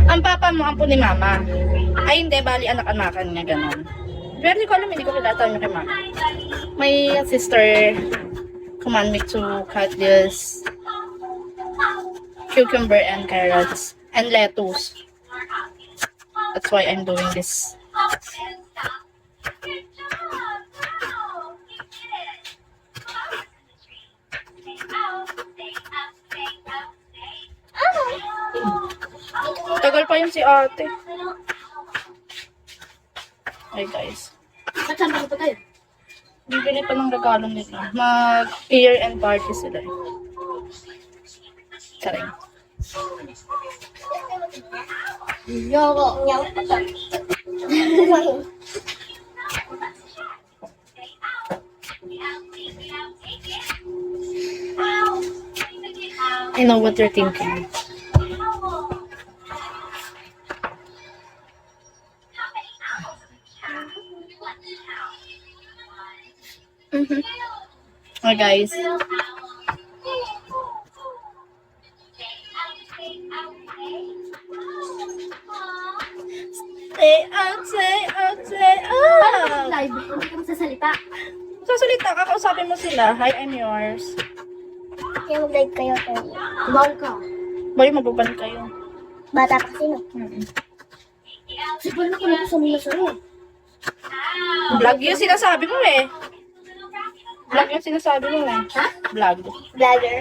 Ang papa mo, apo ni mama. Ay, hindi, bali, anak-anakan niya, gano'n. Pero hindi ko alam, hindi ko kilala niya kay mama. My sister command me to cut this cucumber and carrots and lettuce. That's why I'm doing this. Tagal pa yun si ate. Hey guys. Kasama pa tayo. Bibili pa ng regalo nila. Mag-year-end party sila. Karing. Yoko. I know what you're thinking. Oh guys. Stay out, stay out, stay out. Live. Hindi ka masasalita. Sasalita ka, kausapin mo sila. Hi, I'm yours. Kaya mag-live kayo. Bawal ka. Boy, mabuban kayo. Bata pa kasi no. Siguro na ko na sa mga sa'yo. Vlog yung sinasabi mo eh. Vlog yung sinasabi mo eh. Ha? Vlog. Vlogger.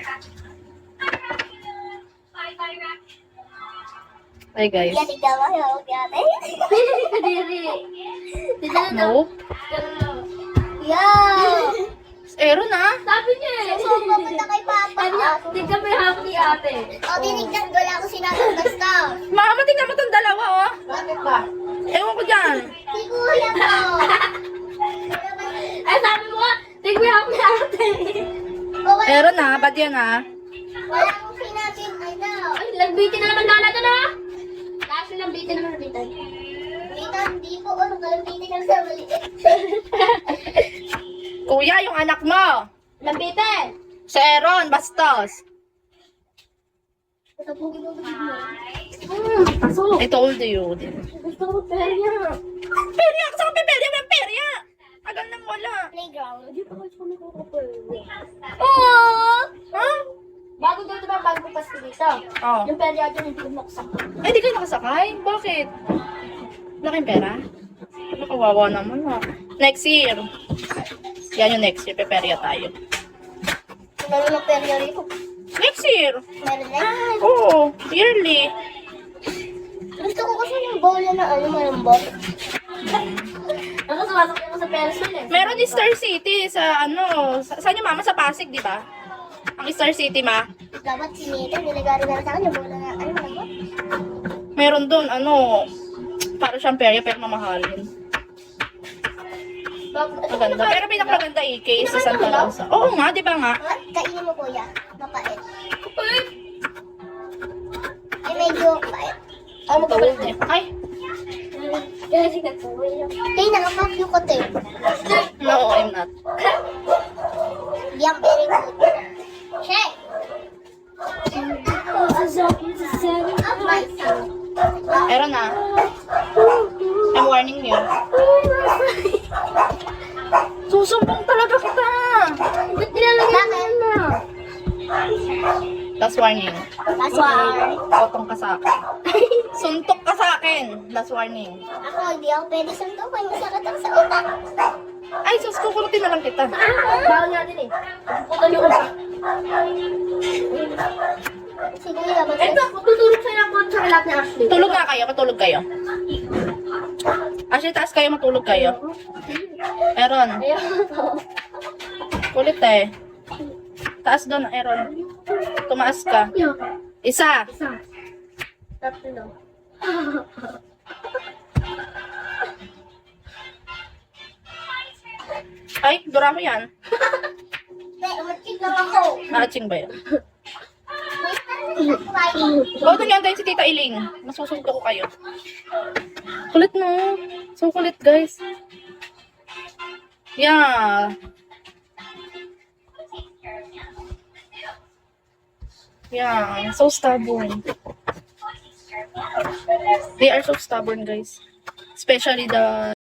Hi guys. Yan, ikaw kayo. Yate. Kadiri. No. Yeah. Ero na. Sabi niya eh. So, pupunta kay Papa. Hindi kami happy ni ate. O, tinignan ko lang ako sinasang basta. Mama, tingnan mo itong dalawa oh. Bakit ba? Ewan ko dyan. Si Kuya ko. Ay, sabi mo nga, hindi kami happy ni ate. Ero na, ba't yan ah? Wala akong sinabing ano. Ay, lagbitin na naman nana doon ha. Kaso lagbitin naman lagbitin. Dito, hindi po. Ano, kalagbitin lang sa maliit. Kuya, yung anak mo. Lagbitin! Si Aaron, bastos. Pasapugin mo ba? Pasok. I told you. Gusto ko perya. Perya! Kasama pa perya! Walang perya! Tagal nang wala. Playground. Dito ko kami kukuperya. Oh! Ha? Bago dito ba, bago ko paski dito. Oh. Yung perya dyan, hindi ko maksak. Eh, di kayo nakasakay? Bakit? Wala kayong pera? Nakawawa naman ha. Next year. Yan yung next year. Peperya tayo. Meron ng perya rito. Next year. Meron na. Oo. Yearly. Gusto ko kasi yung bola na ano, malambot. Ako sumasok ako sa pencil eh. Meron din Star City sa ano. Saan yung mama? Sa Pasig, di ba? Ang Star City, ma. Dapat sinita, nilagari na sa akin yung bola na ano, malambot. Meron doon, ano, para siyang perya pero mamahalin. Maganda. Pero pinakamaganda case sa Santa Rosa. Oo nga, di ba nga? Kainin mo kuya, mapait. Ay, medyo mapait. Ako magkabalit eh. Ay, Kasi nagpuwi lang. Tay, nakapak yung kote. no, I'm not. Yang very good. Check! Meron na. I'm warning you. Susumbong talaga kita. Ba't nilalagyan na? Last warning. Last one. Potong ka sa akin. Suntok ka sa akin. Last warning. Ako, hindi ako pwede suntukan. Masakit ako sa utak. Ay, sus, kukurutin na lang kita. Bawal natin eh. Putan yung utak. Sige, labas. Ito, tutulog sa'yo ng sa kalat ni Ashley. Tulog nga kayo, matulog kayo. Actually, taas kayo, matulog kayo. Aaron, Ayun. kulit eh. Taas doon, Aaron. Tumaas ka. Isa. Isa. Tatlo. Ay, dura mo yan. Umatik lang ako. Naaching ba yan? Huwag nang yantayin si Tita Iling. Masusuntok ko kayo. Kulit mo. So kulit, guys. Yeah. Yeah, so stubborn. They are so stubborn, guys. Especially the